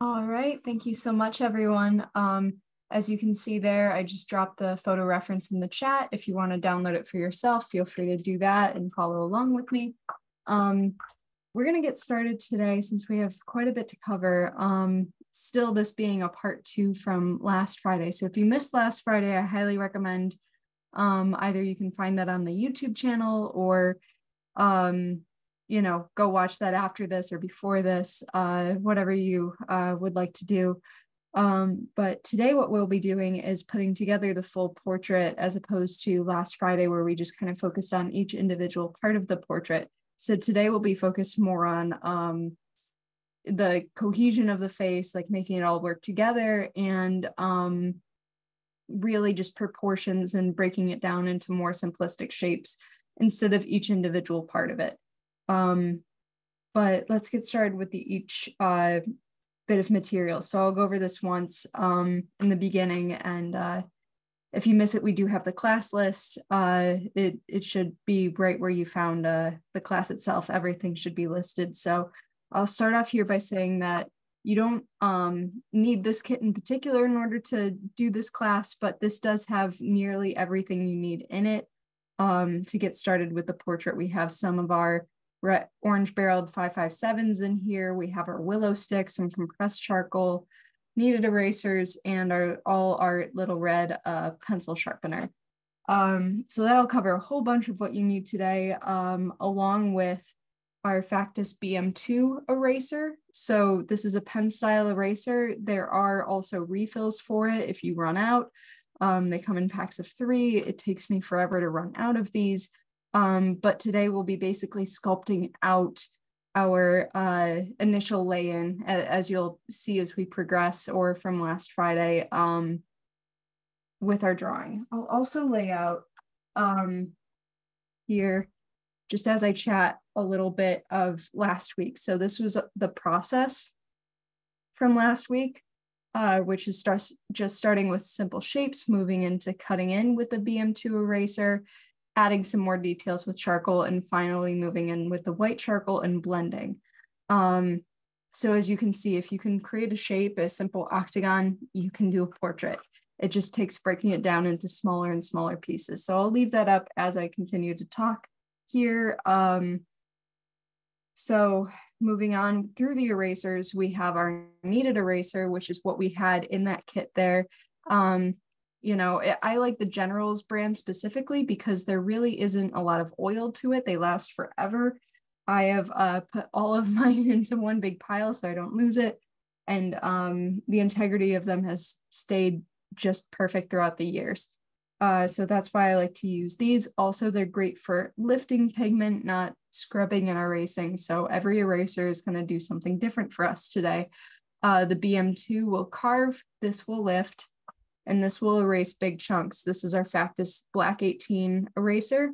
All right, thank you so much, everyone. As you can see there, I just dropped the photo reference in the chat. If you want to download it for yourself, feel free to do that and follow along with me. We're going to get started today since we have quite a bit to cover. Still, this being a part 2 from last Friday. So if you missed last Friday, I highly recommend either you can find that on the YouTube channel or go watch that after this or before this, whatever you would like to do. But today what we'll be doing is putting together the full portrait as opposed to last Friday where we just kind of focused on each individual part of the portrait. So today we'll be focused more on the cohesion of the face, like making it all work together, and really just proportions and breaking it down into more simplistic shapes instead of each individual part of it. But let's get started with each bit of material. So I'll go over this once in the beginning, and if you miss it, we do have the class list. It should be right where you found the class itself. Everything should be listed. So I'll start off here by saying that you don't need this kit in particular in order to do this class, but this does have nearly everything you need in it. To get started with the portrait, we have some of our orange barreled 557s in here. We have our willow sticks, some compressed charcoal, kneaded erasers, and all our little red pencil sharpener. So that'll cover a whole bunch of what you need today, along with our Factis BM2 eraser. So this is a pen style eraser. There are also refills for it if you run out. They come in packs of 3. It takes me forever to run out of these. But today we'll be basically sculpting out our initial lay-in, as you'll see as we progress, or from last Friday with our drawing. I'll also lay out here, just as I chat, a little bit of last week. So this was the process from last week, which is just starting with simple shapes, moving into cutting in with the BM2 eraser, adding some more details with charcoal, and finally moving in with the white charcoal and blending. So as you can see, if you can create a shape, a simple octagon, you can do a portrait. It just takes breaking it down into smaller and smaller pieces. So I'll leave that up as I continue to talk here. So moving on through the erasers, we have our kneaded eraser, which is what we had in that kit there. I like the Generals brand specifically because there really isn't a lot of oil to it. They last forever. I have put all of mine into one big pile so I don't lose it. And the integrity of them has stayed just perfect throughout the years. So that's why I like to use these. Also, they're great for lifting pigment, not scrubbing and erasing. So every eraser is going to do something different for us today. The BM2 will carve, this will lift, and this will erase big chunks. This is our Factis Black 18 eraser.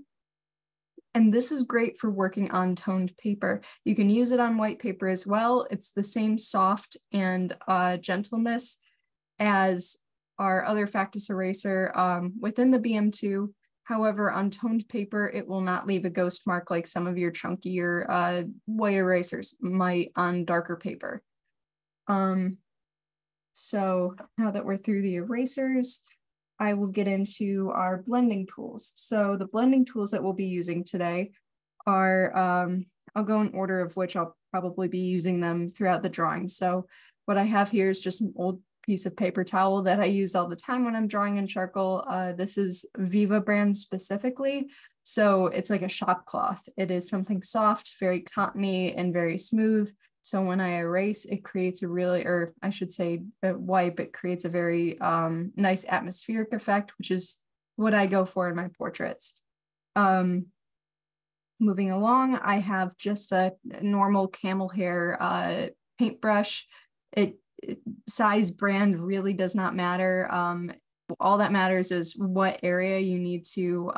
And this is great for working on toned paper. You can use it on white paper as well. It's the same soft and gentleness as our other Factis eraser within the BM2. However, on toned paper, it will not leave a ghost mark like some of your chunkier white erasers might on darker paper. So now that we're through the erasers, I will get into our blending tools. So the blending tools that we'll be using today are, I'll go in order of which I'll probably be using them throughout the drawing. So what I have here is just an old piece of paper towel that I use all the time when I'm drawing in charcoal. This is Viva brand specifically. So it's like a shop cloth. It is something soft, very cottony, and very smooth. So when I erase, it creates a really, or I should say wipe, it creates a very nice atmospheric effect, which is what I go for in my portraits. Moving along, I have just a normal camel hair paintbrush. Size, brand really does not matter. All that matters is what area you need to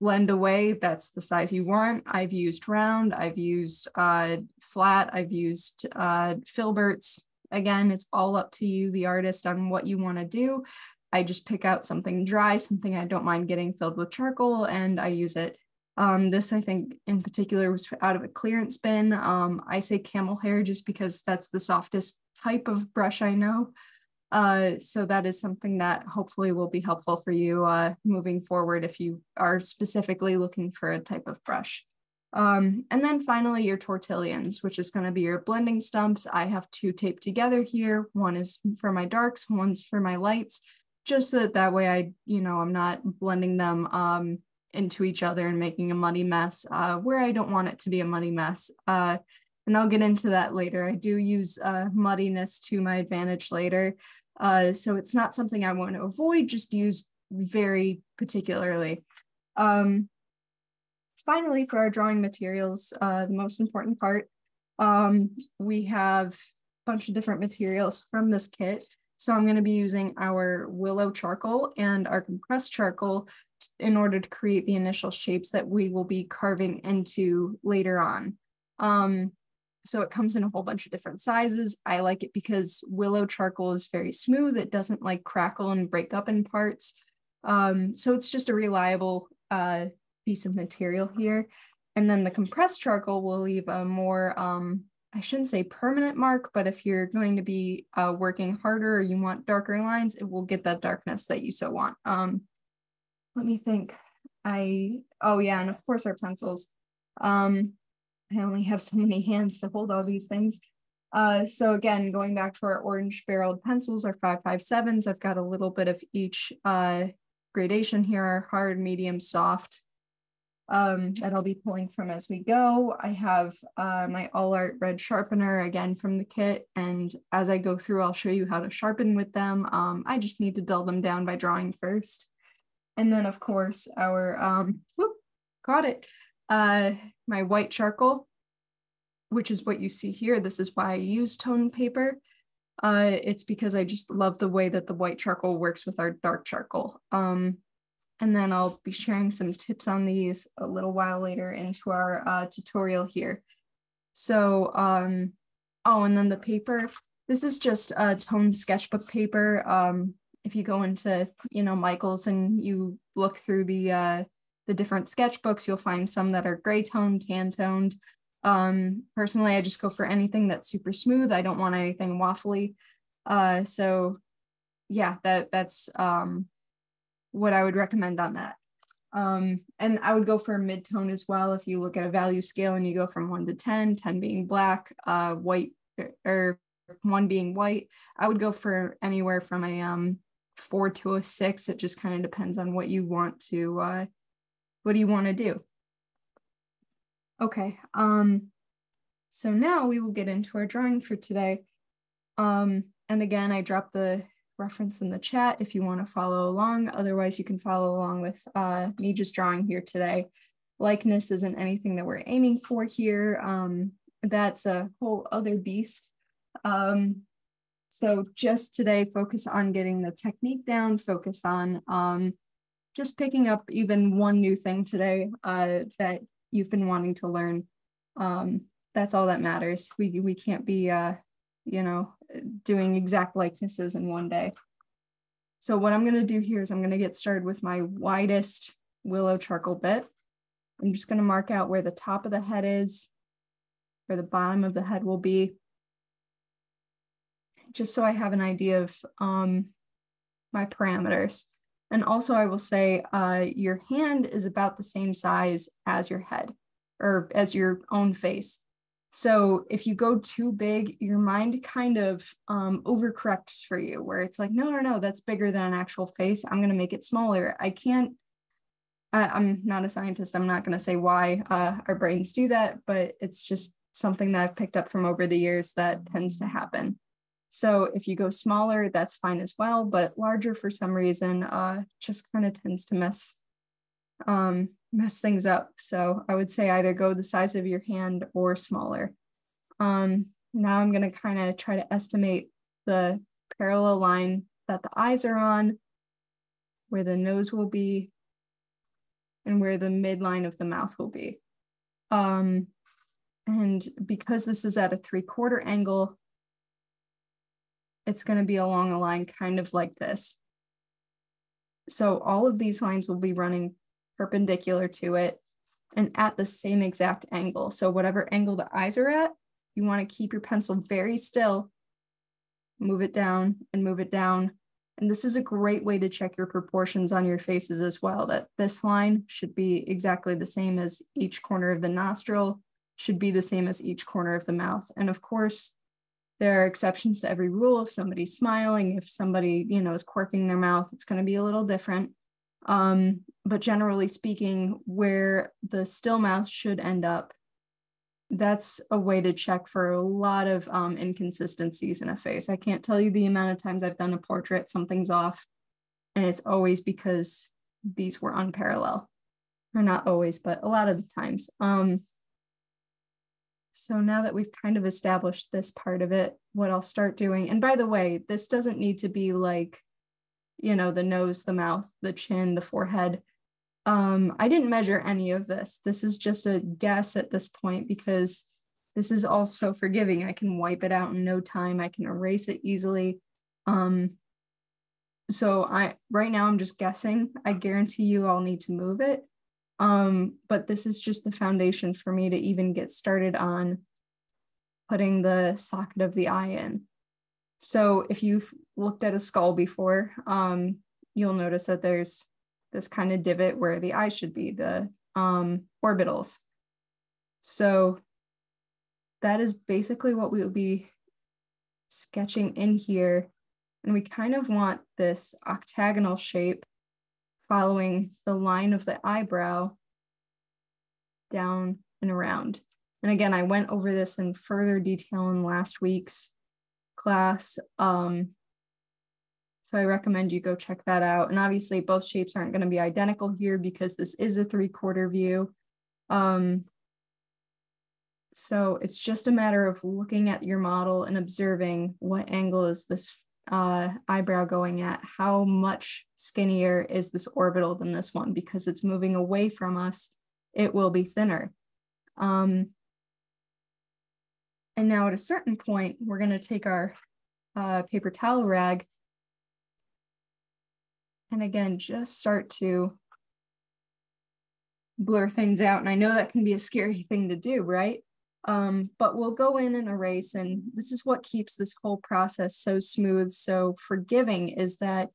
blend away. That's the size you want. I've used round, I've used flat, I've used filberts. Again, it's all up to you, the artist, on what you want to do. I just pick out something dry, something I don't mind getting filled with charcoal, and I use it This, I think, in particular was out of a clearance bin. I say camel hair just because that's the softest type of brush I know. So that is something that hopefully will be helpful for you moving forward if you are specifically looking for a type of brush. And then finally your Tortillions, which is going to be your blending stumps. I have two taped together here. One is for my darks, one's for my lights, just so that way I'm not blending them into each other and making a muddy mess where I don't want it to be a muddy mess. And I'll get into that later. I do use muddiness to my advantage later. So it's not something I want to avoid, just use very particularly. Finally, for our drawing materials, the most important part, we have a bunch of different materials from this kit. So I'm going to be using our willow charcoal and our compressed charcoal in order to create the initial shapes that we will be carving into later on. So it comes in a whole bunch of different sizes. I like it because willow charcoal is very smooth. It doesn't like crackle and break up in parts. So it's just a reliable piece of material here. And then the compressed charcoal will leave a more, I shouldn't say permanent mark, but if you're going to be working harder or you want darker lines, it will get that darkness that you so want. Let me think. Oh yeah, and of course our pencils. I only have so many hands to hold all these things. So again, going back to our orange barreled pencils, our 557s, I've got a little bit of each gradation here, hard, medium, soft, that I'll be pulling from as we go. I have my All Art red sharpener, again from the kit, and as I go through, I'll show you how to sharpen with them. I just need to dull them down by drawing first. And then of course our, got it. My white charcoal, which is what you see here. This is why I use toned paper. It's because I just love the way that the white charcoal works with our dark charcoal. And then I'll be sharing some tips on these a little while later into our tutorial here. So, oh, and then the paper. This is just toned sketchbook paper. If you go into, Michael's and you look through the different sketchbooks, you'll find some that are gray toned, tan toned. Personally, I just go for anything that's super smooth. I don't want anything waffly. So yeah, that's what I would recommend on that. And I would go for mid-tone as well. If you look at a value scale and you go from 1 to 10, 10 being black, white, or 1 being white, I would go for anywhere from a 4 to a 6. It just kind of depends on what you want to do. Okay, so now we will get into our drawing for today. And again, I dropped the reference in the chat if you want to follow along. Otherwise, you can follow along with me just drawing here today. Likeness isn't anything that we're aiming for here. That's a whole other beast. So just today, focus on getting the technique down, focus on just picking up even one new thing today that you've been wanting to learn. That's all that matters. We can't be doing exact likenesses in one day. So what I'm going to do here is I'm going to get started with my widest willow charcoal bit. I'm just going to mark out where the top of the head is, where the bottom of the head will be, just so I have an idea of my parameters. And also I will say your hand is about the same size as your head, or as your own face. So if you go too big, your mind kind of overcorrects for you, where it's like, no, that's bigger than an actual face. I'm going to make it smaller. I'm not a scientist. I'm not going to say why our brains do that, but it's just something that I've picked up from over the years that tends to happen. So if you go smaller, that's fine as well, but larger for some reason just kind of tends to mess things up. So I would say either go the size of your hand or smaller. Now I'm going to kind of try to estimate the parallel line that the eyes are on, where the nose will be, and where the midline of the mouth will be. And because this is at a 3/4 angle, it's going to be along a line kind of like this. So all of these lines will be running perpendicular to it. and at the same exact angle. So whatever angle the eyes are at, you want to keep your pencil very still, move it down and move it down. And this is a great way to check your proportions on your faces as well, that this line should be exactly the same as each corner of the nostril, should be the same as each corner of the mouth. And of course, there are exceptions to every rule. If somebody's smiling, if somebody, is quirking their mouth, it's going to be a little different. But generally speaking, where the still mouth should end up, that's a way to check for a lot of inconsistencies in a face. I can't tell you the amount of times I've done a portrait, something's off, and it's always because these were unparalleled. Or not always, but a lot of the times. So now that we've kind of established this part of it, what I'll start doing, and by the way, this doesn't need to be like, the nose, the mouth, the chin, the forehead. I didn't measure any of this. This is just a guess at this point because this is all so forgiving. I can wipe it out in no time. I can erase it easily. So right now I'm just guessing. I guarantee you I'll need to move it. But this is just the foundation for me to even get started on putting the socket of the eye in. So if you've looked at a skull before, you'll notice that there's this kind of divot where the eye should be, the orbitals. So that is basically what we will be sketching in here. And we kind of want this octagonal shape following the line of the eyebrow down and around. And again, I went over this in further detail in last week's class. So I recommend you go check that out. And obviously both shapes aren't going to be identical here because this is a 3/4 view. So it's just a matter of looking at your model and observing what angle is this eyebrow going at, how much skinnier is this orbital than this one, because it's moving away from us, it will be thinner. And now at a certain point, we're going to take our paper towel rag and again, just start to blur things out. And I know that can be a scary thing to do, right? But we'll go in and erase, and this is what keeps this whole process so smooth, so forgiving, is that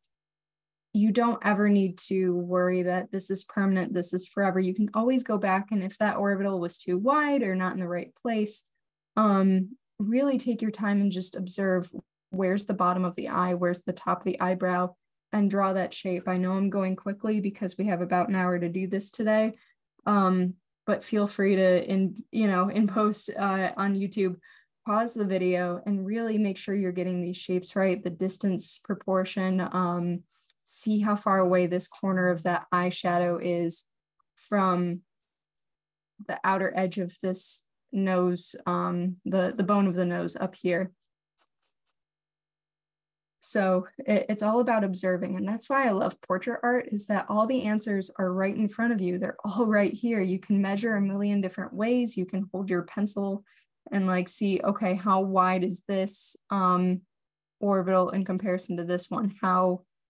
you don't ever need to worry that this is permanent, this is forever. You can always go back, and if that orbital was too wide or not in the right place, really take your time and just observe where's the bottom of the eye, where's the top of the eyebrow, and draw that shape. I know I'm going quickly because we have about an hour to do this today. But feel free to, in post on YouTube, pause the video and really make sure you're getting these shapes right, the distance proportion, see how far away this corner of that eyeshadow is from the outer edge of this nose, the bone of the nose up here. So it's all about observing. And that's why I love portrait art, is that all the answers are right in front of you. They're all right here. You can measure a million different ways. You can hold your pencil and like see, okay, how wide is this orbital in comparison to this one?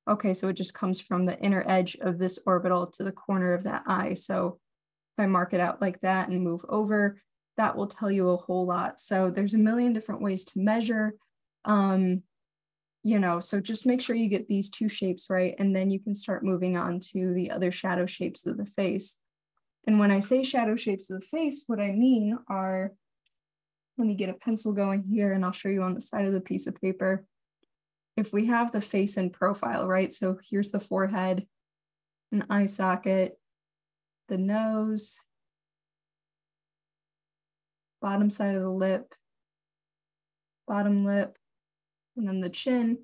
Okay, so it just comes from the inner edge of this orbital to the corner of that eye. So if I mark it out like that and move over, that will tell you a whole lot. So there's a million different ways to measure. So just make sure you get these two shapes right, and then you can start moving on to the other shadow shapes of the face. And when I say shadow shapes of the face, what I mean are, let me get a pencil going here and I'll show you on the side of the piece of paper. If we have the face in profile, right? So here's the forehead, an eye socket, the nose, bottom side of the lip, bottom lip, and then the chin.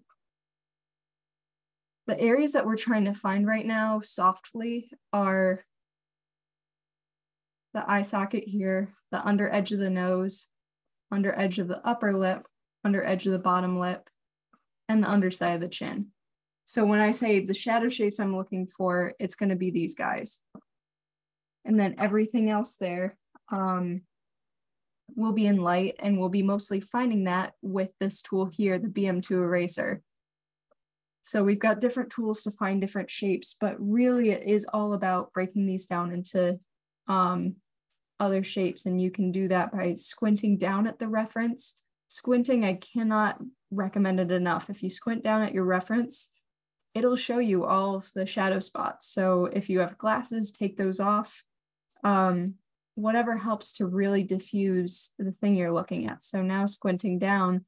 The areas that we're trying to find right now softly are the eye socket here, the under edge of the nose, under edge of the upper lip, under edge of the bottom lip, and the underside of the chin. So when I say the shadow shapes I'm looking for, it's going to be these guys. And then everything else there will be in light, and we'll be mostly finding that with this tool here, the BM2 eraser. So we've got different tools to find different shapes, but really it is all about breaking these down into other shapes, and you can do that by squinting down at the reference. Squinting, I cannot recommend it enough. If you squint down at your reference, it'll show you all of the shadow spots. So if you have glasses, take those off. Whatever helps to really diffuse the thing you're looking at. So now squinting down,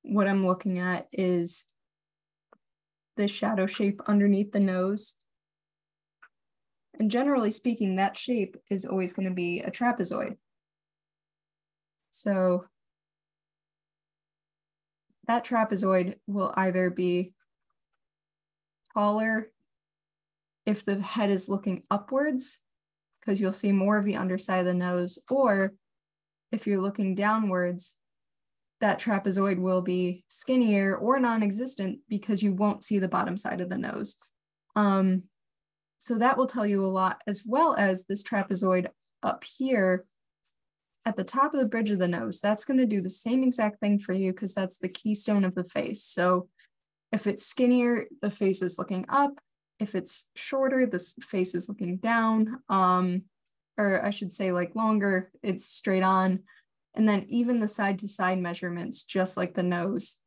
what I'm looking at is the shadow shape underneath the nose. And generally speaking, that shape is always going to be a trapezoid. So that trapezoid will either be taller if the head is looking upwards, because you'll see more of the underside of the nose, or if you're looking downwards, that trapezoid will be skinnier or non-existent because you won't see the bottom side of the nose. So that will tell you a lot, as well as this trapezoid up here at the top of the bridge of the nose. That's going to do the same exact thing for you because that's the keystone of the face. So if it's skinnier, the face is looking up. If it's shorter, the face is looking down, or I should say like longer, it's straight on. And then even the side to side measurements, just like the nose.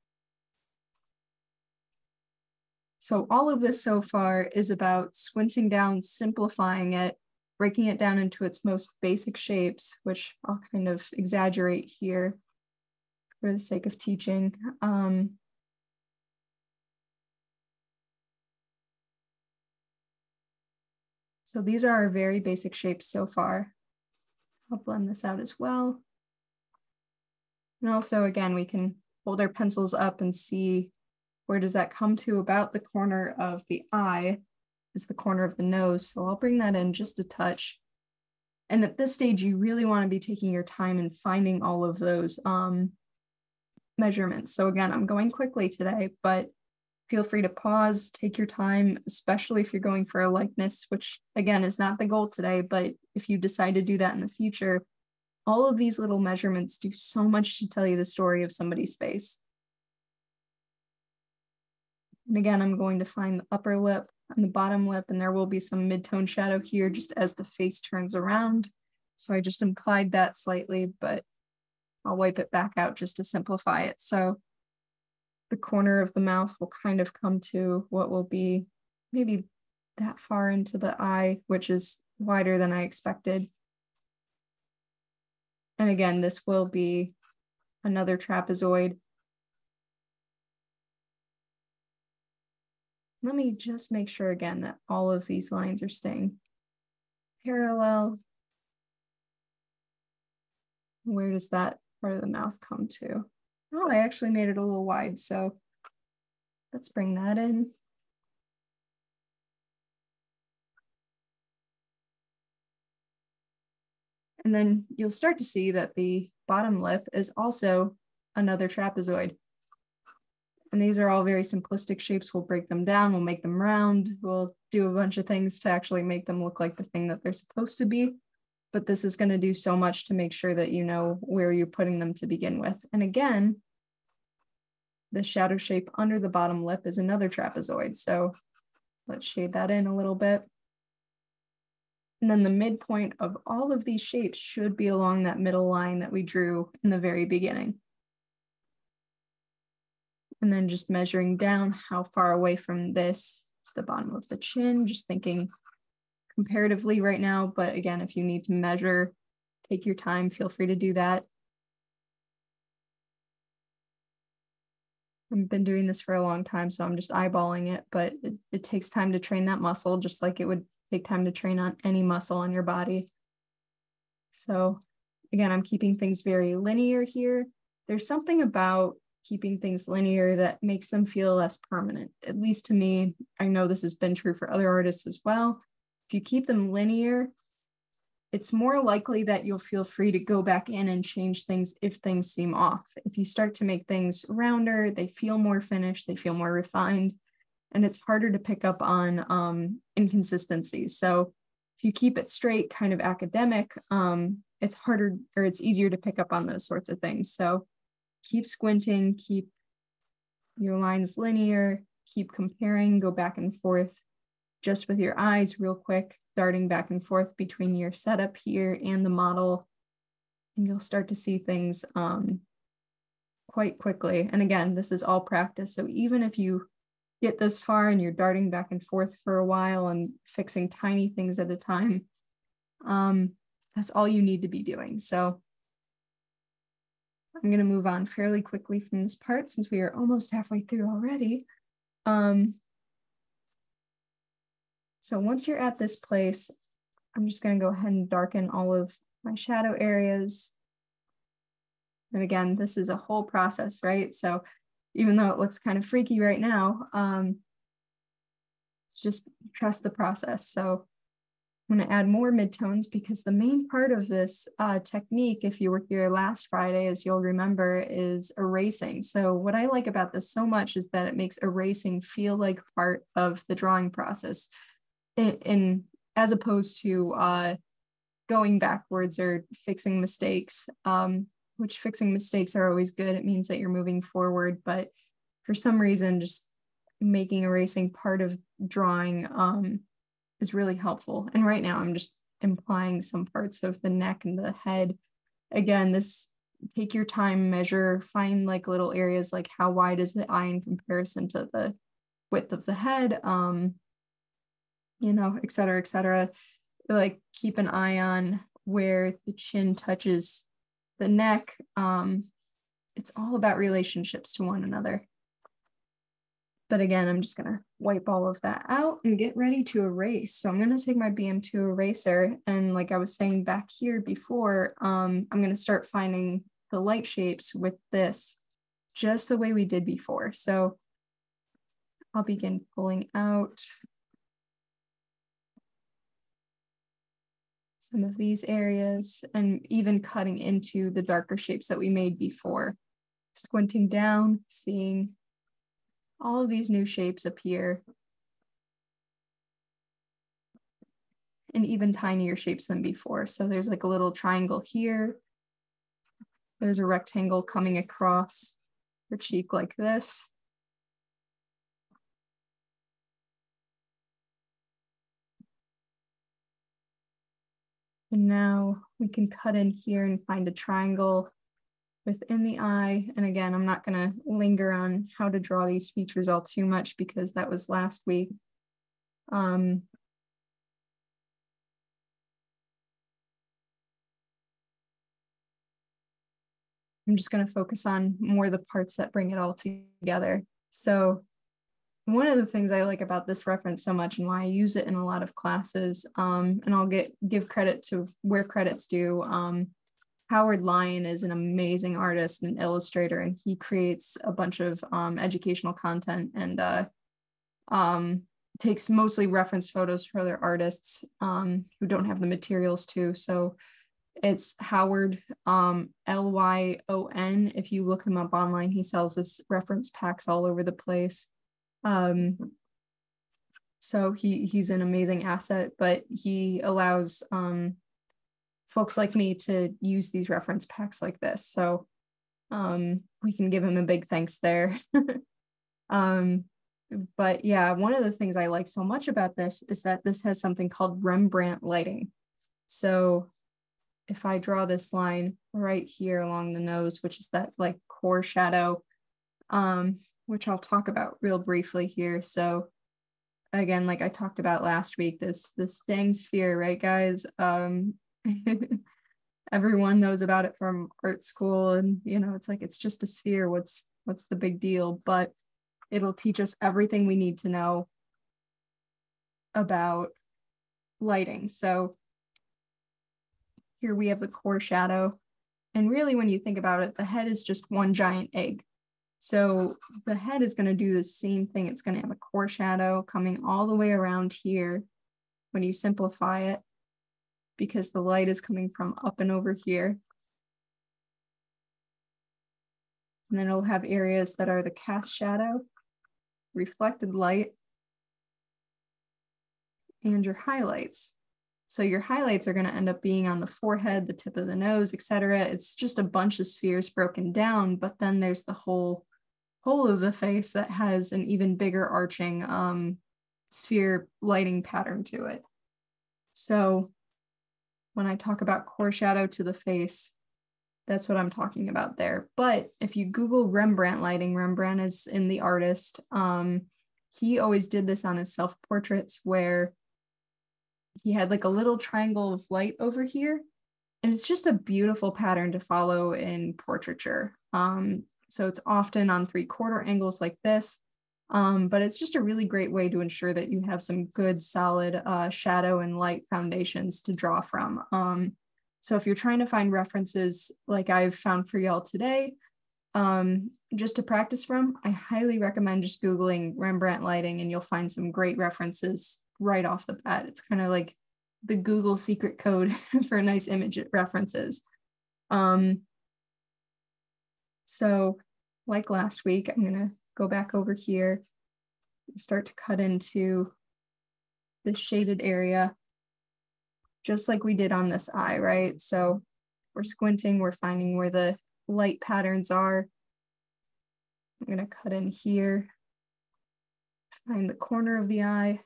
So all of this so far is about squinting down, simplifying it, breaking it down into its most basic shapes, which I'll kind of exaggerate here for the sake of teaching. So these are our very basic shapes so far. I'll blend this out as well. And also, again, we can hold our pencils up and see where does that come to. About the corner of the eye is the corner of the nose. So I'll bring that in just a touch. And at this stage, you really want to be taking your time and finding all of those measurements. So again, I'm going quickly today, but feel free to pause, take your time, especially if you're going for a likeness, which again is not the goal today, but if you decide to do that in the future, all of these little measurements do so much to tell you the story of somebody's face. And again, I'm going to find the upper lip and the bottom lip, and there will be some mid-tone shadow here just as the face turns around. So I just implied that slightly, but I'll wipe it back out just to simplify it. So the corner of the mouth will kind of come to what will be maybe that far into the eye, which is wider than I expected. And again, this will be another trapezoid. Let me just make sure again that all of these lines are staying parallel. Where does that part of the mouth come to? Oh, I actually made it a little wide, so let's bring that in. And then you'll start to see that the bottom lip is also another trapezoid. And these are all very simplistic shapes. We'll break them down, we'll make them round, we'll do a bunch of things to actually make them look like the thing that they're supposed to be. But this is going to do so much to make sure that you know where you're putting them to begin with. And again, the shadow shape under the bottom lip is another trapezoid. So let's shade that in a little bit. And then the midpoint of all of these shapes should be along that middle line that we drew in the very beginning. And then just measuring down how far away from this is the bottom of the chin, just thinking comparatively right now. But again, if you need to measure, take your time, feel free to do that. I've been doing this for a long time, so I'm just eyeballing it, but it takes time to train that muscle, just like it would take time to train on any muscle on your body. So again, I'm keeping things very linear here. There's something about keeping things linear that makes them feel less permanent, at least to me. I know this has been true for other artists as well. If you keep them linear, it's more likely that you'll feel free to go back in and change things if things seem off. If you start to make things rounder, they feel more finished, they feel more refined, and it's harder to pick up on inconsistencies. So if you keep it straight, kind of academic, it's harder, or it's easier to pick up on those sorts of things. So keep squinting, keep your lines linear, keep comparing, go back and forth, just with your eyes real quick, darting back and forth between your setup here and the model, and you'll start to see things quite quickly. And again, this is all practice. So even if you get this far and you're darting back and forth for a while and fixing tiny things at a time, that's all you need to be doing. So I'm going to move on fairly quickly from this part since we are almost halfway through already. So once you're at this place, I'm just going to go ahead and darken all of my shadow areas. And again, this is a whole process, right? So even though it looks kind of freaky right now, just trust the process. So I'm going to add more midtones because the main part of this technique, if you were here last Friday, as you'll remember, is erasing. So what I like about this so much is that it makes erasing feel like part of the drawing process, as opposed to going backwards or fixing mistakes, which fixing mistakes are always good. It means that you're moving forward, but for some reason, just making erasing part of drawing is really helpful. And right now I'm just implying some parts of the neck and the head. Again, this, take your time, measure, find like little areas like how wide is the eye in comparison to the width of the head, you know, et cetera, et cetera. Like keep an eye on where the chin touches the neck. It's all about relationships to one another. But again, I'm just gonna wipe all of that out and get ready to erase. So I'm gonna take my BM2 eraser, and like I was saying back here before, I'm gonna start finding the light shapes with this, just the way we did before. So I'll begin pulling out some of these areas and even cutting into the darker shapes that we made before. Squinting down, seeing all of these new shapes appear, and even tinier shapes than before. So there's like a little triangle here. There's a rectangle coming across her cheek like this. And now we can cut in here and find a triangle within the eye. And again, I'm not going to linger on how to draw these features all too much because that was last week. I'm just going to focus on more the parts that bring it all together. So one of the things I like about this reference so much and why I use it in a lot of classes, and I'll give credit to where credit's due. Howard Lyon is an amazing artist and illustrator, and he creates a bunch of educational content and takes mostly reference photos for other artists who don't have the materials to. So it's Howard, Lyon. If you look him up online, he sells his reference packs all over the place. So he's an amazing asset, but he allows folks like me to use these reference packs like this. So we can give him a big thanks there. But yeah, one of the things I like so much about this is that this has something called Rembrandt lighting. So if I draw this line right here along the nose, which is that like core shadow, which I'll talk about real briefly here. So again, like I talked about last week, this dang sphere, right, guys? Everyone knows about it from art school, and you know, it's like, it's just a sphere. What's the big deal? But it'll teach us everything we need to know about lighting. So here we have the core shadow. And really, when you think about it, the head is just one giant egg. So the head is going to do the same thing. It's going to have a core shadow coming all the way around here when you simplify it, because the light is coming from up and over here. And then it'll have areas that are the cast shadow, reflected light, and your highlights. So your highlights are going to end up being on the forehead, the tip of the nose, etc. It's just a bunch of spheres broken down, but then there's the whole of the face that has an even bigger arching sphere lighting pattern to it. So when I talk about core shadow to the face, that's what I'm talking about there. But if you Google Rembrandt lighting, Rembrandt is in The Artist. He always did this on his self-portraits where he had like a little triangle of light over here. And it's just a beautiful pattern to follow in portraiture. So it's often on 3/4 angles like this, but it's just a really great way to ensure that you have some good solid shadow and light foundations to draw from. So if you're trying to find references like I've found for y'all today, just to practice from, I highly recommend just Googling Rembrandt lighting and you'll find some great references right off the bat. It's kind of like the Google secret code for nice image references. So like last week, I'm gonna go back over here and start to cut into this shaded area, just like we did on this eye, right? So we're squinting, we're finding where the light patterns are. I'm gonna cut in here, find the corner of the eye.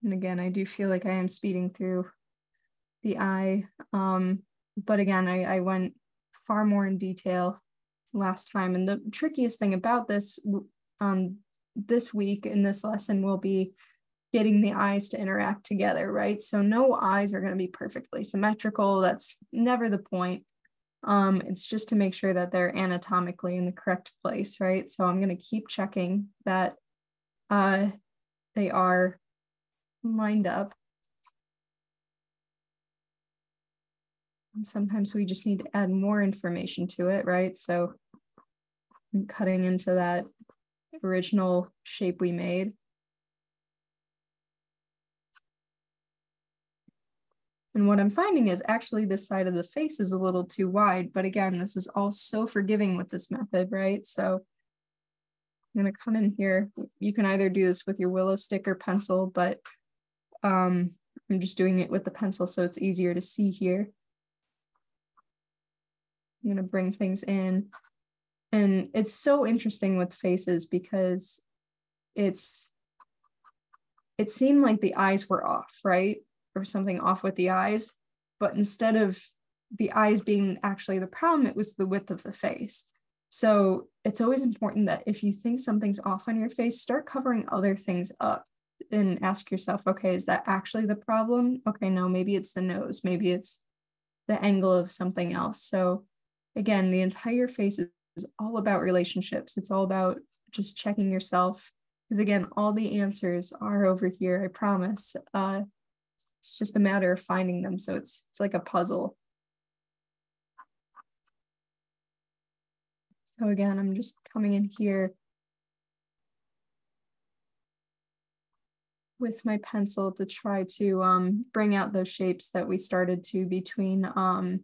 And again, I do feel like I am speeding through the eye. But again, I went far more in detail last time. And the trickiest thing about this this week in this lesson will be getting the eyes to interact together, right? So no eyes are going to be perfectly symmetrical. That's never the point. It's just to make sure that they're anatomically in the correct place, right? So I'm going to keep checking that they are lined up. And sometimes we just need to add more information to it, right? So I'm cutting into that original shape we made. And what I'm finding is actually this side of the face is a little too wide, but again, this is all so forgiving with this method, right? So I'm gonna come in here. You can either do this with your willow stick or pencil, but I'm just doing it with the pencil so it's easier to see here. I'm gonna bring things in. And it's so interesting with faces because it seemed like the eyes were off, right? Or something off with the eyes, but instead of the eyes being actually the problem, it was the width of the face. So it's always important that if you think something's off on your face, start covering other things up and ask yourself, okay, is that actually the problem? Okay, no, maybe it's the nose, maybe it's the angle of something else. So again, the entire face is all about relationships. It's all about just checking yourself. Because again, all the answers are over here, I promise. It's just a matter of finding them. So it's like a puzzle. So again, I'm just coming in here with my pencil to try to bring out those shapes that we started to between the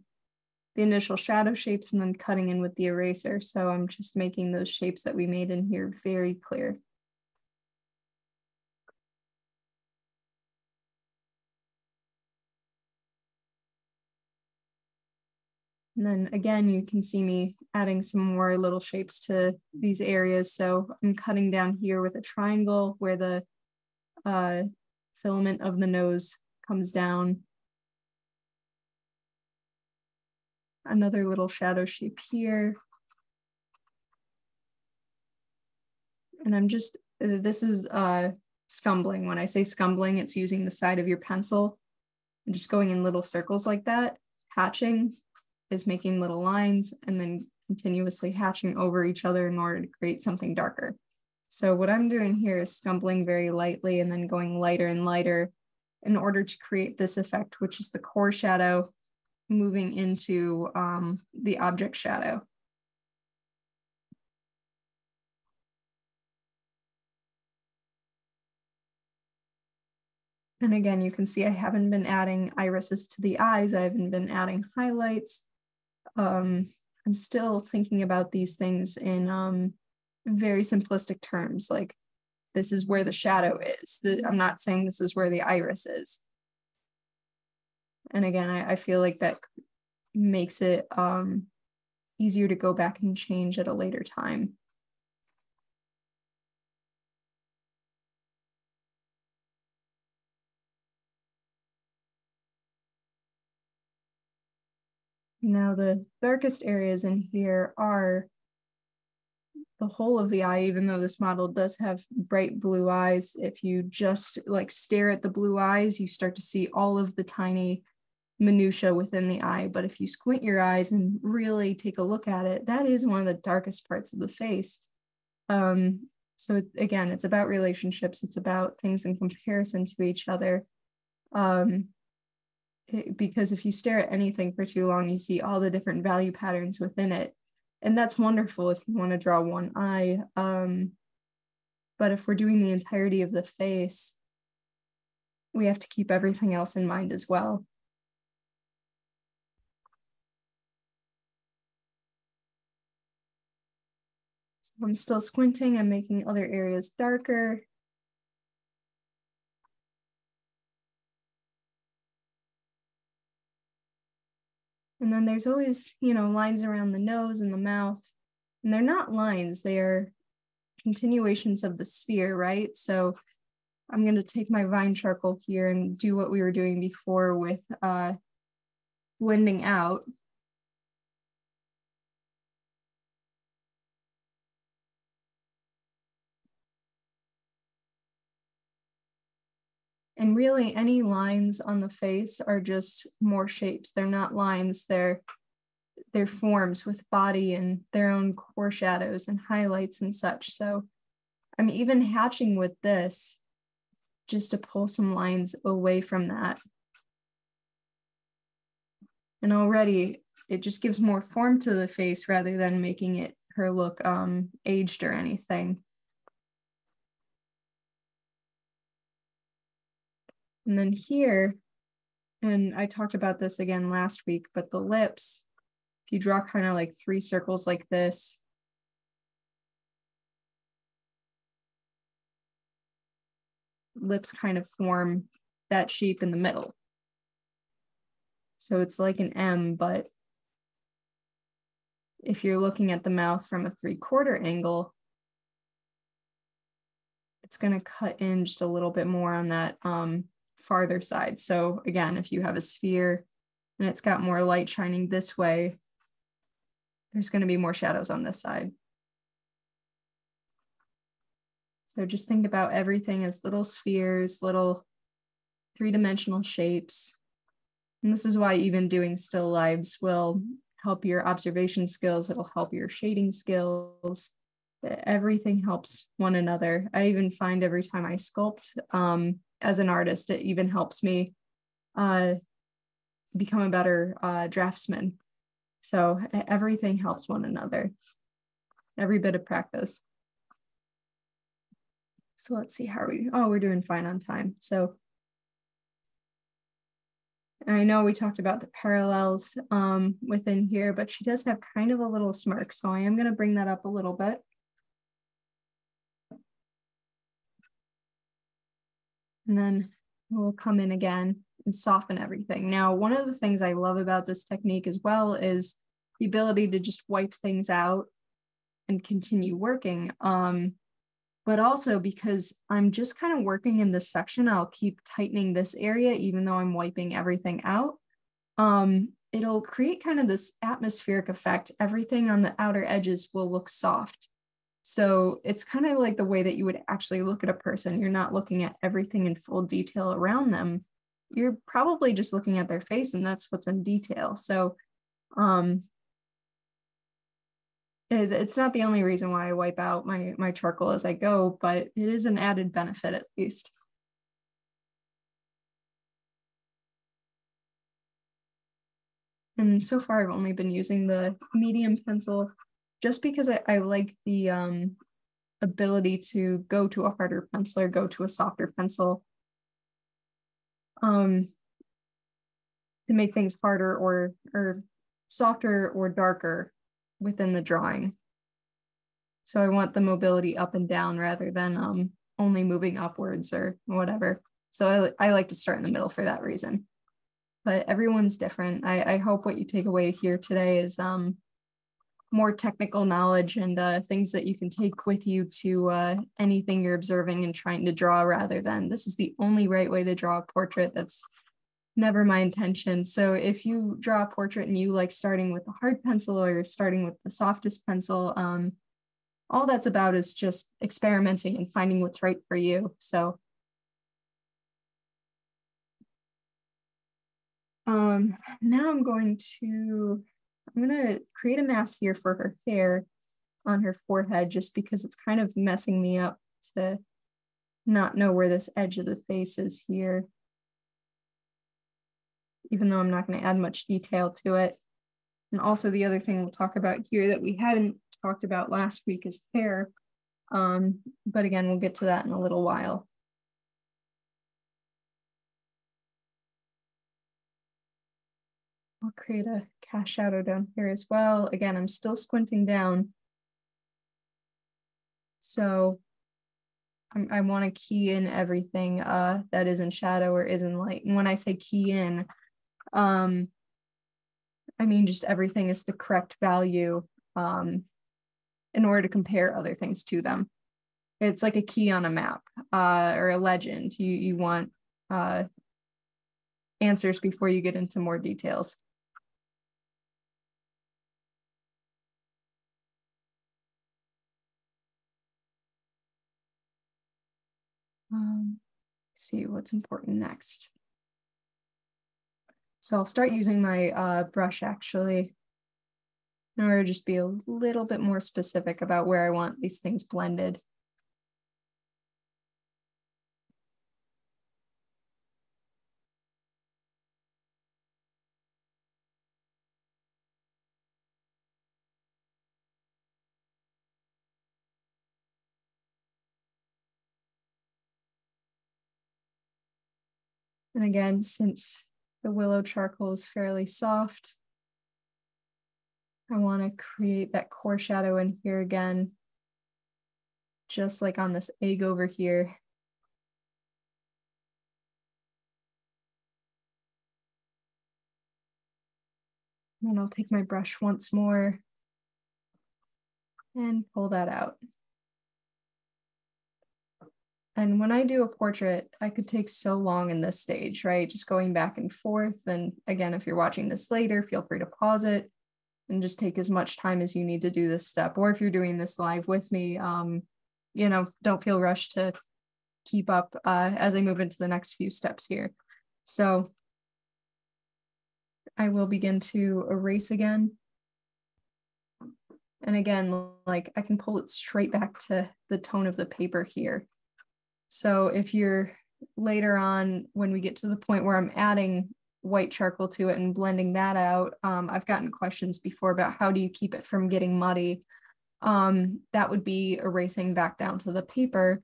initial shadow shapes and then cutting in with the eraser. So I'm just making those shapes that we made in here very clear. And then again, you can see me adding some more little shapes to these areas. So I'm cutting down here with a triangle where the filament of the nose comes down. Another little shadow shape here. And I'm just, this is scumbling. When I say scumbling, it's using the side of your pencil and just going in little circles like that. Hatching is making little lines and then continuously hatching over each other in order to create something darker. So what I'm doing here is scumbling very lightly and then going lighter and lighter in order to create this effect, which is the core shadow moving into the object shadow. And again, you can see I haven't been adding irises to the eyes. I haven't been adding highlights. I'm still thinking about these things in very simplistic terms, like this is where the shadow is. I'm not saying this is where the iris is. And again, I feel like that makes it easier to go back and change at a later time. Now the darkest areas in here are the whole of the eye, even though this model does have bright blue eyes. If you just like stare at the blue eyes, you start to see all of the tiny minutia within the eye. But if you squint your eyes and really take a look at it, that is one of the darkest parts of the face. So again, it's about relationships. It's about things in comparison to each other. Because if you stare at anything for too long, you see all the different value patterns within it. And that's wonderful if you want to draw one eye. But if we're doing the entirety of the face, we have to keep everything else in mind as well. So I'm still squinting. I'm making other areas darker. And then there's always, lines around the nose and the mouth. And they're not lines, they are continuations of the sphere, right? So I'm going to take my vine charcoal here and do what we were doing before with blending out. And really any lines on the face are just more shapes. They're not lines, they're forms with body and their own core shadows and highlights and such. So I'm even hatching with this just to pull some lines away from that. And already it just gives more form to the face rather than making her look aged or anything. And then here, and I talked about this again last week, but the lips, if you draw kind of like 3 circles like this, lips kind of form that shape in the middle. So it's like an M, but if you're looking at the mouth from a 3/4 angle, it's going to cut in just a little bit more on that farther side. So again, if you have a sphere and it's got more light shining this way, there's going to be more shadows on this side. So just think about everything as little spheres, little 3-dimensional shapes. And this is why even doing still lives will help your observation skills. It'll help your shading skills. Everything helps one another. I even find every time I sculpt as an artist, it even helps me become a better draftsman. So everything helps one another, every bit of practice. So let's see how we're doing fine on time. So I know we talked about the parallels within here, but she does have kind of a little smirk. So I am going to bring that up a little bit. And then we'll come in again and soften everything. Now, one of the things I love about this technique as well is the ability to just wipe things out and continue working. But also because I'm just kind of working in this section, I'll keep tightening this area, even though I'm wiping everything out. It'll create kind of this atmospheric effect. Everything on the outer edges will look soft. So it's kind of like the way that you would actually look at a person. You're not looking at everything in full detail around them. You're probably just looking at their face, and that's what's in detail. So it's not the only reason why I wipe out my charcoal as I go, but it is an added benefit at least. And so far I've only been using the medium pencil just because I like the ability to go to a harder pencil or go to a softer pencil to make things harder or softer or darker within the drawing. So I want the mobility up and down rather than only moving upwards or whatever. So I like to start in the middle for that reason. But everyone's different. I hope what you take away here today is more technical knowledge and things that you can take with you to anything you're observing and trying to draw, rather than this is the only right way to draw a portrait. That's never my intention. So if you draw a portrait and you like starting with a hard pencil or you're starting with the softest pencil, all that's about is just experimenting and finding what's right for you. So now I'm going to create a mask here for her hair on her forehead, just because it's kind of messing me up to not know where this edge of the face is here, even though I'm not going to add much detail to it. And also the other thing we'll talk about here that we hadn't talked about last week is hair. But again, we'll get to that in a little while. I'll create a cast shadow down here as well. Again, I'm still squinting down. So I want to key in everything that is in shadow or is in light. And when I say key in, I mean just everything is the correct value in order to compare other things to them. It's like a key on a map or a legend. You want answers before you get into more details. See what's important next. So I'll start using my brush actually in order to just be a little bit more specific about where I want these things blended. And again, since the willow charcoal is fairly soft, I want to create that core shadow in here again, just like on this egg over here. And then I'll take my brush once more and pull that out. And when I do a portrait, I could take so long in this stage, right? Just going back and forth. And again, if you're watching this later, feel free to pause it and just take as much time as you need to do this step. Or if you're doing this live with me, you know, don't feel rushed to keep up as I move into the next few steps here. So I will begin to erase again. And again, like I can pull it straight back to the tone of the paper here. So if you're later on, when we get to the point where I'm adding white charcoal to it and blending that out, I've gotten questions before about how do you keep it from getting muddy. That would be erasing back down to the paper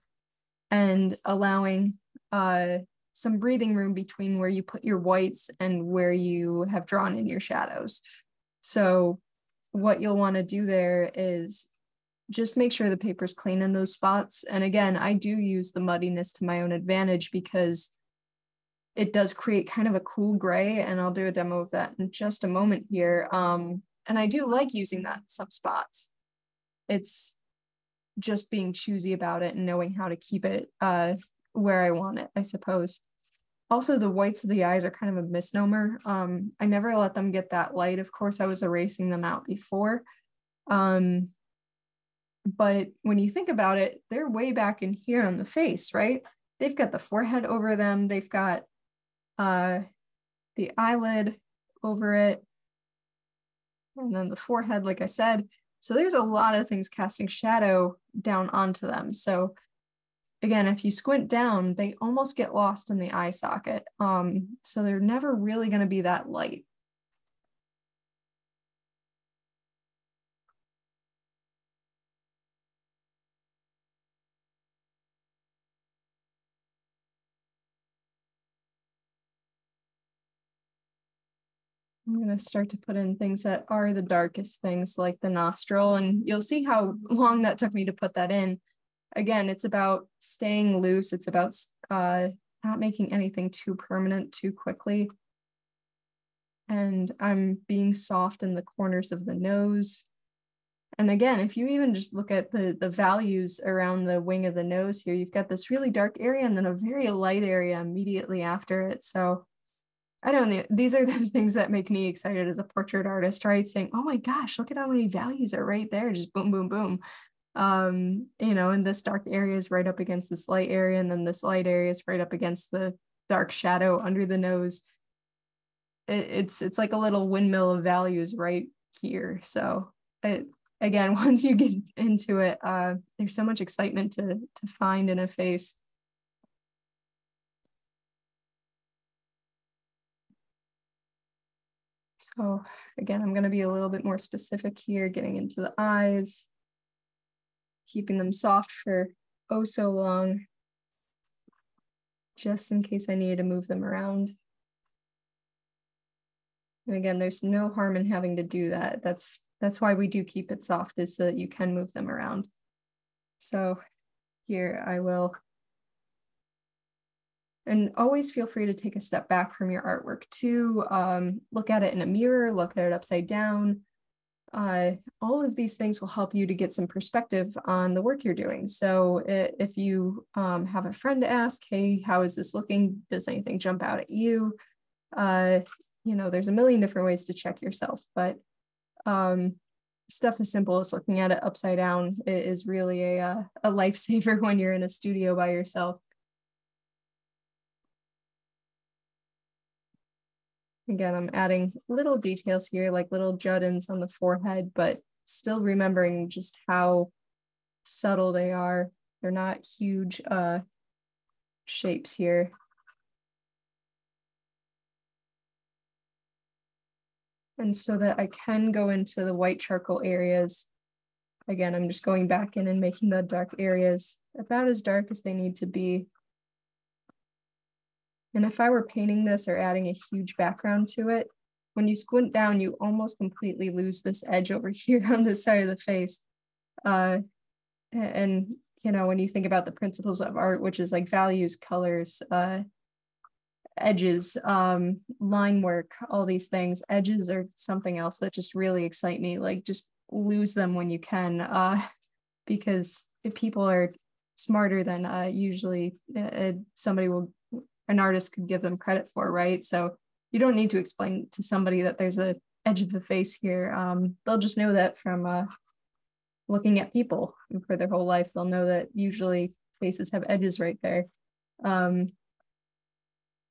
and allowing some breathing room between where you put your whites and where you have drawn in your shadows. So what you'll want to do there is just make sure the paper's clean in those spots. And again, I do use the muddiness to my own advantage because it does create kind of a cool gray, and I'll do a demo of that in just a moment here. And I do like using that in some spots. It's just being choosy about it and knowing how to keep it where I want it, I suppose. Also, the whites of the eyes are kind of a misnomer. I never let them get that light. Of course, I was erasing them out before. But when you think about it, they're way back in here on the face, right? They've got the forehead over them. They've got the eyelid over it. And then the forehead, like I said. So there's a lot of things casting shadow down onto them. So again, if you squint down, they almost get lost in the eye socket. So they're never really going to be that light. I'm going to start to put in things that are the darkest things, like the nostril, and you'll see how long that took me to put that in. Again, it's about staying loose. It's about not making anything too permanent too quickly. And I'm being soft in the corners of the nose. And again, if you even just look at the values around the wing of the nose here, you've got this really dark area and then a very light area immediately after it. So I don't know. These are the things that make me excited as a portrait artist, right? Saying, oh my gosh, look at how many values are right there. Just boom, boom, boom. You know, and this dark area is right up against this light area, and then this light area is right up against the dark shadow under the nose. It's like a little windmill of values right here. So again, once you get into it, there's so much excitement to find in a face. So again, I'm going to be a little bit more specific here, getting into the eyes, keeping them soft for oh so long, just in case I need to move them around. And again, there's no harm in having to do that. That's why we do keep it soft, is so that you can move them around. So here I will. And always feel free to take a step back from your artwork too. Look at it in a mirror, look at it upside down. All of these things will help you to get some perspective on the work you're doing. So if you have a friend to ask, hey, how is this looking? Does anything jump out at you? You know, there's a million different ways to check yourself, but stuff as simple as looking at it upside down is really a lifesaver when you're in a studio by yourself. Again, I'm adding little details here, like little jut-ins on the forehead, but still remembering just how subtle they are. They're not huge shapes here. And so that I can go into the white charcoal areas, again, I'm just going back in and making the dark areas about as dark as they need to be. And if I were painting this or adding a huge background to it, when you squint down, you almost completely lose this edge over here on this side of the face. And, you know, when you think about the principles of art, which is like values, colors, edges, line work, all these things, edges are something else that just really excite me. Like, just lose them when you can, because if people are smarter than usually an artist could give them credit for, right? So you don't need to explain to somebody that there's an edge of the face here. They'll just know that from looking at people, and for their whole life, they'll know that usually faces have edges right there.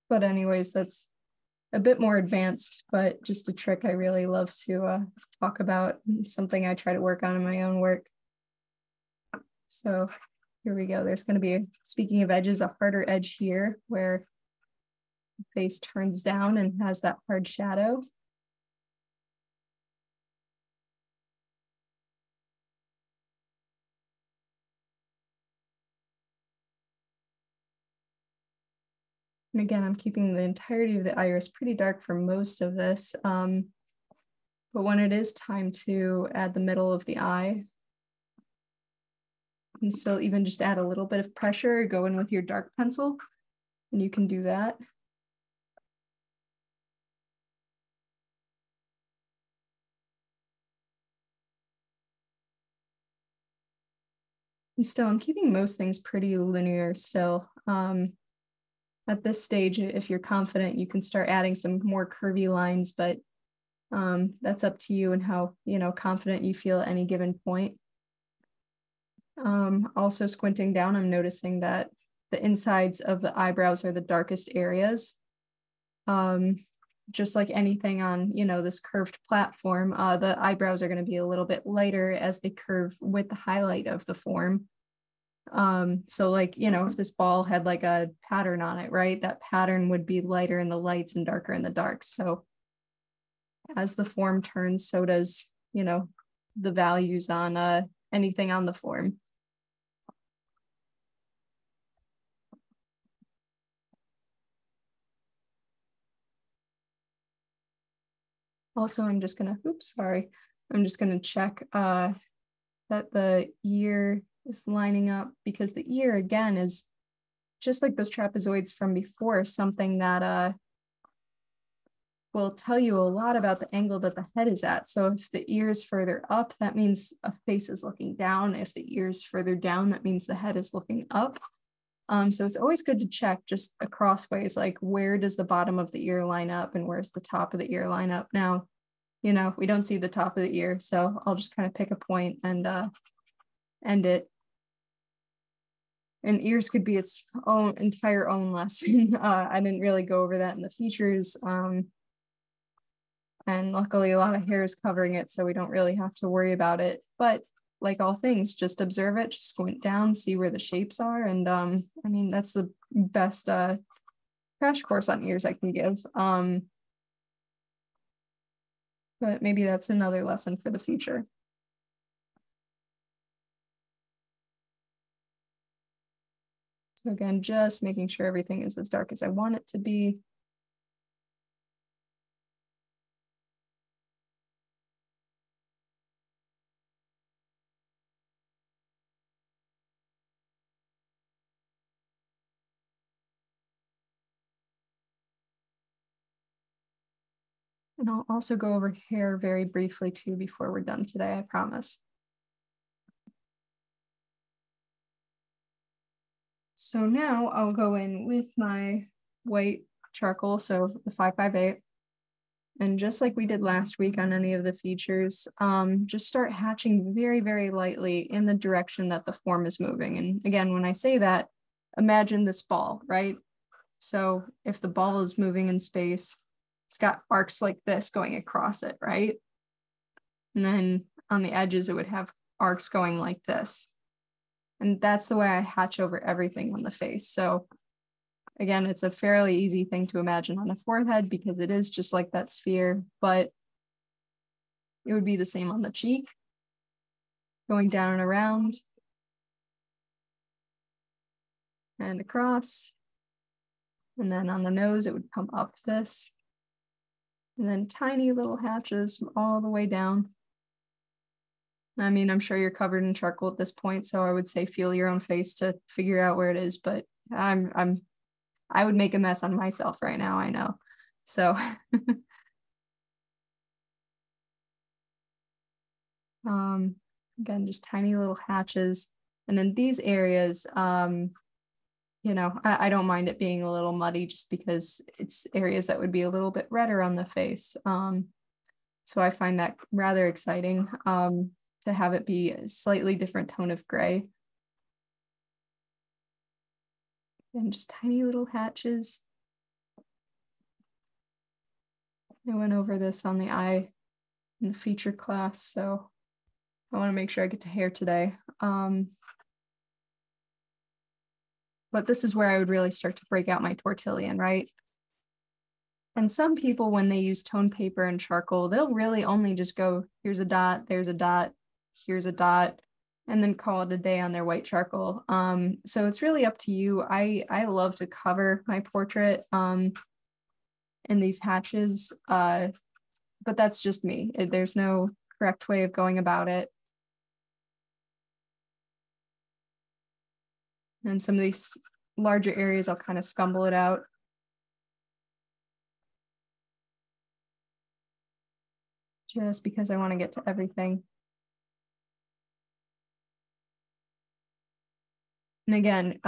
But anyways, that's a bit more advanced, but just a trick I really love to talk about, something I try to work on in my own work. So here we go. There's going to be, speaking of edges, a harder edge here where the face turns down and has that hard shadow. And again, I'm keeping the entirety of the iris pretty dark for most of this. But when it is time to add the middle of the eye, and still even just add a little bit of pressure, go in with your dark pencil, and you can do that. And still, I'm keeping most things pretty linear still. At this stage, if you're confident, you can start adding some more curvy lines, but that's up to you and how, you know, confident you feel at any given point. Also squinting down, I'm noticing that the insides of the eyebrows are the darkest areas. Just like anything on, you know, this curved platform, the eyebrows are going to be a little bit lighter as they curve with the highlight of the form. So like, you know, if this ball had like a pattern on it, right, that pattern would be lighter in the lights and darker in the darks. So as the form turns, so does, you know, the values on anything on the form. Also, I'm just gonna check that the ear is lining up, because the ear, again, is just like those trapezoids from before, something that will tell you a lot about the angle that the head is at. So if the ear is further up, that means a face is looking down. If the ear is further down, that means the head is looking up. So it's always good to check just across ways, like where does the bottom of the ear line up and where's the top of the ear line up. Now, you know, we don't see the top of the ear, so I'll just kind of pick a point and end it. And ears could be its own entire own lesson. I didn't really go over that in the features. And luckily a lot of hair is covering it, so we don't really have to worry about it. But like all things, just observe it, just squint down, see where the shapes are. And I mean, that's the best crash course on ears I can give. But maybe that's another lesson for the future. So again, just making sure everything is as dark as I want it to be. And I'll also go over hair very briefly too before we're done today, I promise. So now I'll go in with my white charcoal, so the 558. And just like we did last week on any of the features, just start hatching very, very lightly in the direction that the form is moving. And again, when I say that, imagine this ball, right? So if the ball is moving in space, it's got arcs like this going across it, right? And then on the edges, it would have arcs going like this. And that's the way I hatch over everything on the face. So again, it's a fairly easy thing to imagine on a forehead because it is just like that sphere, but it would be the same on the cheek, going down and around and across. And then on the nose, it would come up this. And then tiny little hatches all the way down. I mean, I'm sure you're covered in charcoal at this point, so I would say feel your own face to figure out where it is, but I would make a mess on myself right now, I know. So again, just tiny little hatches. And in these areas, you know, I don't mind it being a little muddy just because it's areas that would be a little bit redder on the face. So I find that rather exciting to have it be a slightly different tone of gray. And just tiny little hatches. I went over this on the eye in the feature class, so I want to make sure I get to hair today. But this is where I would really start to break out my tortillion, right? And some people, when they use tone paper and charcoal, they'll really only just go, here's a dot, there's a dot, here's a dot, and then call it a day on their white charcoal. So it's really up to you. I love to cover my portrait in these hatches, but that's just me. There's no correct way of going about it. And some of these larger areas, I'll kind of scumble it out. Just because I want to get to everything. And again,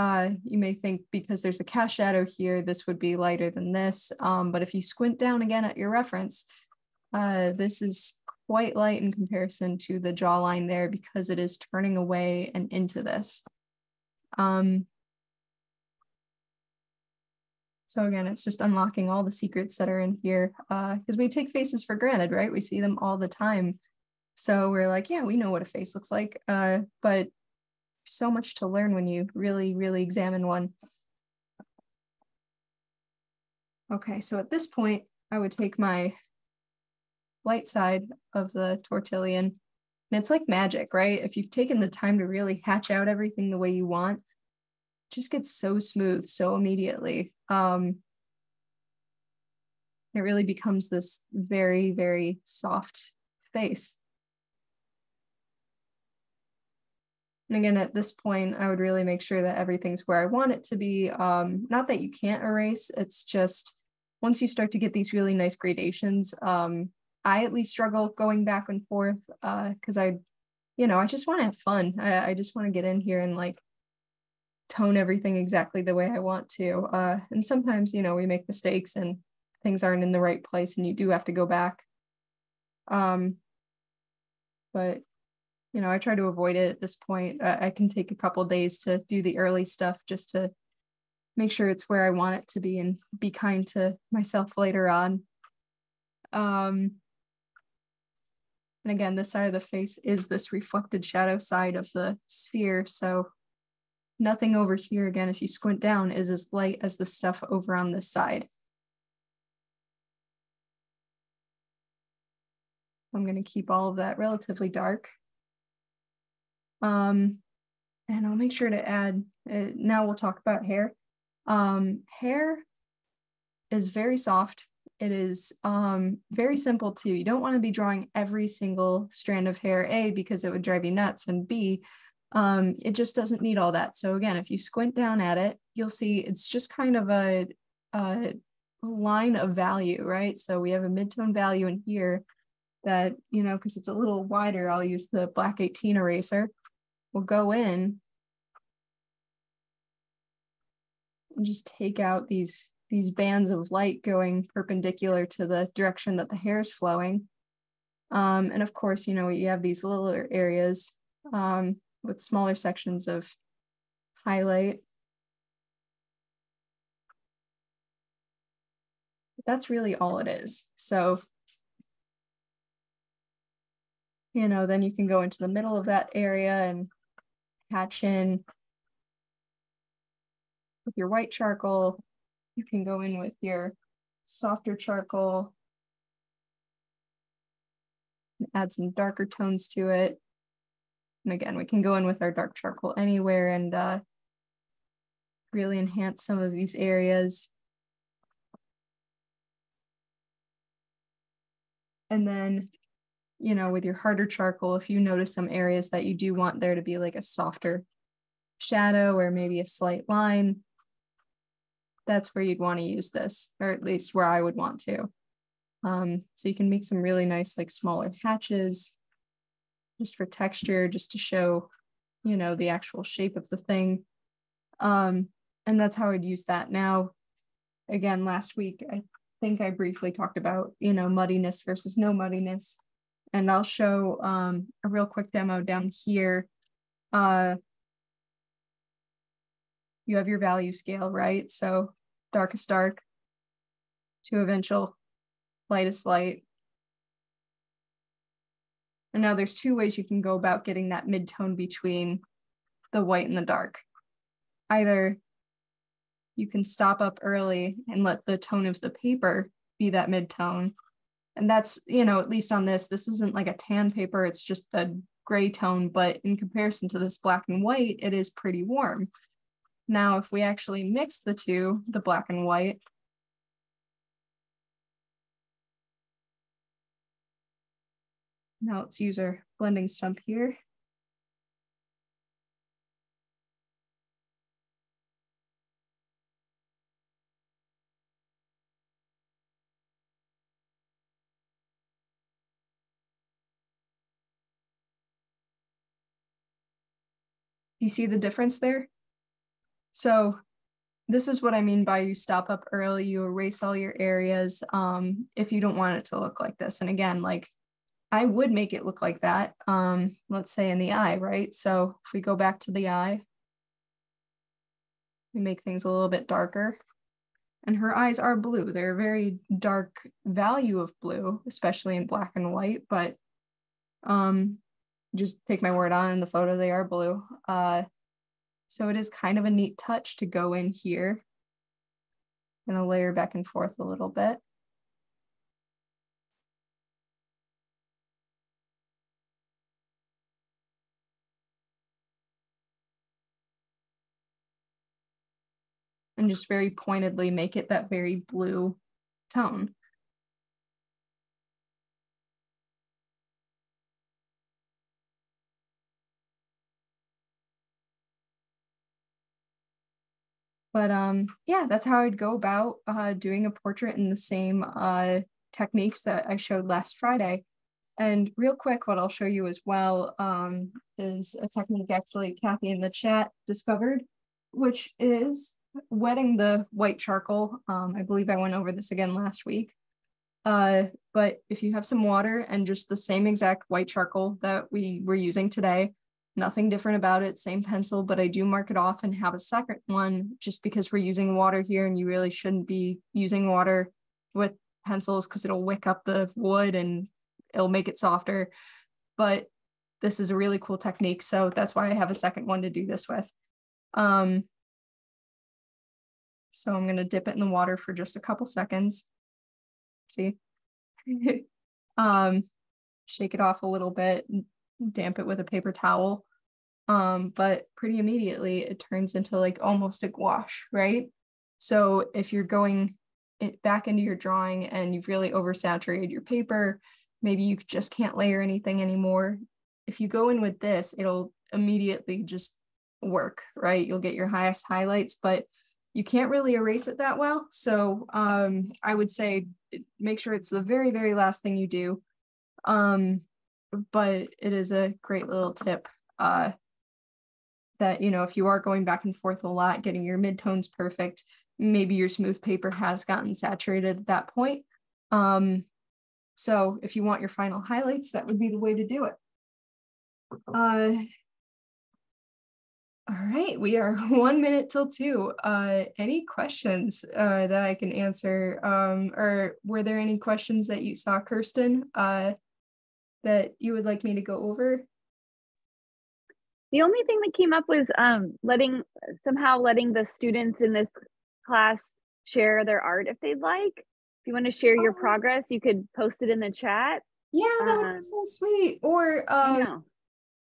you may think because there's a cast shadow here, this would be lighter than this. But if you squint down again at your reference, this is quite light in comparison to the jawline there because it is turning away and into this. So again, it's just unlocking all the secrets that are in here because we take faces for granted, right? We see them all the time. So we're like, yeah, we know what a face looks like, but so much to learn when you really, really examine one. Okay, so at this point, I would take my light side of the tortillion, and it's like magic, right? If you've taken the time to really hatch out everything the way you want, it just gets so smooth so immediately. It really becomes this very, very soft face. And again, at this point, I would really make sure that everything's where I want it to be. Not that you can't erase, it's just once you start to get these really nice gradations, I at least struggle going back and forth because I just want to have fun. I just want to get in here and like tone everything exactly the way I want to. And sometimes, you know, we make mistakes and things aren't in the right place and you do have to go back. But, you know, I try to avoid it at this point. I can take a couple days to do the early stuff just to make sure it's where I want it to be and be kind to myself later on. And again, this side of the face is this reflected shadow side of the sphere. So nothing over here, again, if you squint down, is as light as the stuff over on this side. I'm going to keep all of that relatively dark. And I'll make sure to add, now we'll talk about hair. Hair is very soft. It is very simple too. You don't want to be drawing every single strand of hair, A, because it would drive you nuts, and B, it just doesn't need all that. So again, if you squint down at it, you'll see it's just kind of a line of value, right? So we have a mid-tone value in here that, you know, because it's a little wider, I'll use the black 18 eraser. We'll go in and just take out these bands of light going perpendicular to the direction that the hair is flowing. And of course, you know, you have these little areas with smaller sections of highlight. But that's really all it is. So, you know, then you can go into the middle of that area and hatch in with your white charcoal. You can go in with your softer charcoal and add some darker tones to it. And again, we can go in with our dark charcoal anywhere and really enhance some of these areas. And then, you know, with your harder charcoal, if you notice some areas that you do want there to be like a softer shadow or maybe a slight line, that's where you'd want to use this, or at least where I would want to. So you can make some really nice, like smaller hatches just for texture, just to show, you know, the actual shape of the thing. And that's how I'd use that. Now, again, last week, I think I briefly talked about, you know, muddiness versus no muddiness. And I'll show a real quick demo down here. You have your value scale, right? So darkest dark to eventual lightest light. And now there's two ways you can go about getting that mid-tone between the white and the dark. Either you can stop up early and let the tone of the paper be that mid-tone. And that's, you know, at least on this isn't like a tan paper, it's just a gray tone, but in comparison to this black and white, it is pretty warm. Now, if we actually mix the two, the black and white, now let's use our blending stump here. You see the difference there? So this is what I mean by you stop up early, you erase all your areas if you don't want it to look like this. And again, like I would make it look like that, let's say in the eye, right? So if we go back to the eye, we make things a little bit darker. And her eyes are blue. They're a very dark value of blue, especially in black and white, but just take my word on, in the photo they are blue. So it is kind of a neat touch to go in here. I'm gonna layer back and forth a little bit. And just very pointedly make it that very blue tone. But yeah, that's how I'd go about doing a portrait in the same techniques that I showed last Friday. And real quick, what I'll show you as well is a technique actually Kathy in the chat discovered. which is wetting the white charcoal. I believe I went over this again last week. But if you have some water and just the same exact white charcoal that we were using today, nothing different about it, same pencil, but I do mark it off and have a second one just because we're using water here and you really shouldn't be using water with pencils because it'll wick up the wood and it'll make it softer. But this is a really cool technique, so that's why I have a second one to do this with. So I'm going to dip it in the water for just a couple seconds. See? Shake it off a little bit, damp it with a paper towel. But pretty immediately it turns into like almost a gouache, right? So if you're going back into your drawing and you've really oversaturated your paper, maybe you just can't layer anything anymore. If you go in with this, it'll immediately just work, right? You'll get your highest highlights, but you can't really erase it that well. So I would say make sure it's the very, very last thing you do. But it is a great little tip that, you know, if you are going back and forth a lot, getting your midtones perfect, maybe your smooth paper has gotten saturated at that point. So if you want your final highlights, that would be the way to do it. All right, we are 1 minute till 2. Any questions that I can answer? Or were there any questions that you saw, Kirsten, that you would like me to go over? The only thing that came up was letting the students in this class share their art if they'd like. If you want to share your progress, you could post it in the chat. Yeah, that would be so sweet. Or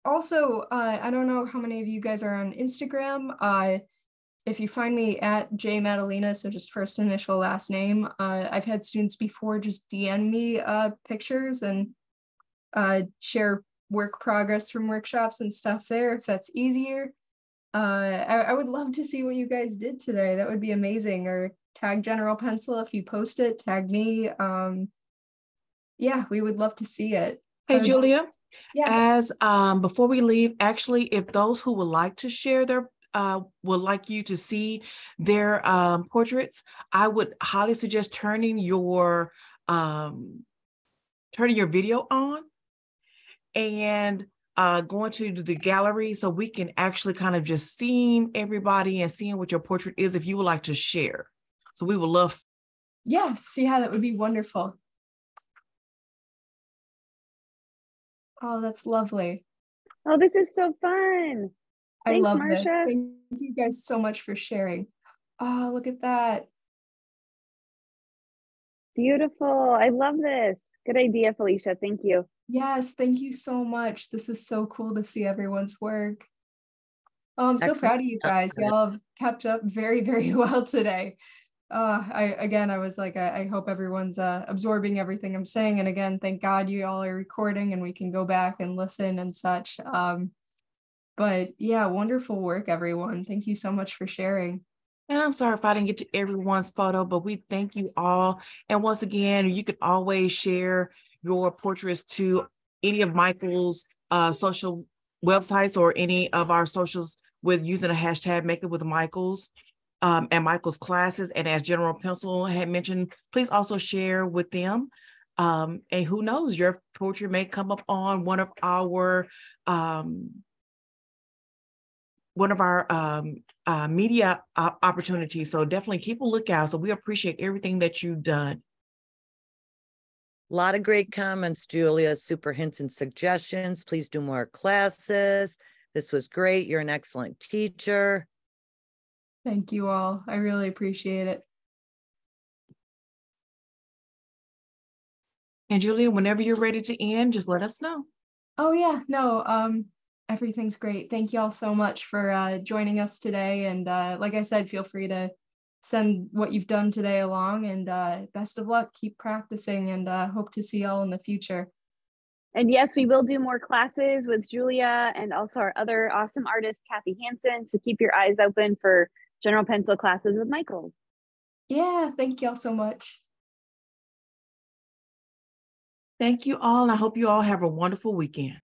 also, I don't know how many of you guys are on Instagram. If you find me at J Madalena, so just first initial, last name, I've had students before just DM me pictures and share work progress from workshops and stuff there, if that's easier. I would love to see what you guys did today. That would be amazing. Or tag General Pencil if you post it, tag me. Yeah, we would love to see it. Hey, Julia. Yes. As before we leave, actually, if those who would like to share their would like you to see their portraits, I would highly suggest turning your video on and going to the gallery so we can actually kind of just seeing everybody and seeing what your portrait is if you would like to share. So we would love. Yes, yeah, that would be wonderful. Oh, that's lovely. Oh, this is so fun. I love this. Thank you guys so much for sharing. Oh, look at that. Beautiful. I love this. Good idea, Felicia. Thank you. Yes, thank you so much. This is so cool to see everyone's work. Oh, I'm so proud of you guys. Y'all have kept up very, very well today. I was like, I hope everyone's absorbing everything I'm saying. And again, thank God you all are recording and we can go back and listen and such. But yeah, wonderful work, everyone. Thank you so much for sharing. And I'm sorry if I didn't get to everyone's photo, but we thank you all. And once again, you can always share your portraits to any of Michael's social websites or any of our socials with using a hashtag Make It With Michael's. And Michael's classes. And as General Pencil had mentioned, please also share with them. And who knows, your portrait may come up on one of our media opportunities. So definitely keep a lookout. So we appreciate everything that you've done. A lot of great comments, Julia. Super hints and suggestions. Please do more classes. This was great. You're an excellent teacher. Thank you all. I really appreciate it. And Julia, whenever you're ready to end, just let us know. Oh yeah, no, everything's great. Thank you all so much for joining us today. And like I said, feel free to send what you've done today along, and best of luck. Keep practicing, and hope to see y'all in the future. And yes, we will do more classes with Julia and also our other awesome artist, Kathy Hansen. So keep your eyes open for General Pencil classes with Michael. Yeah, thank y'all so much. Thank you all, and I hope you all have a wonderful weekend.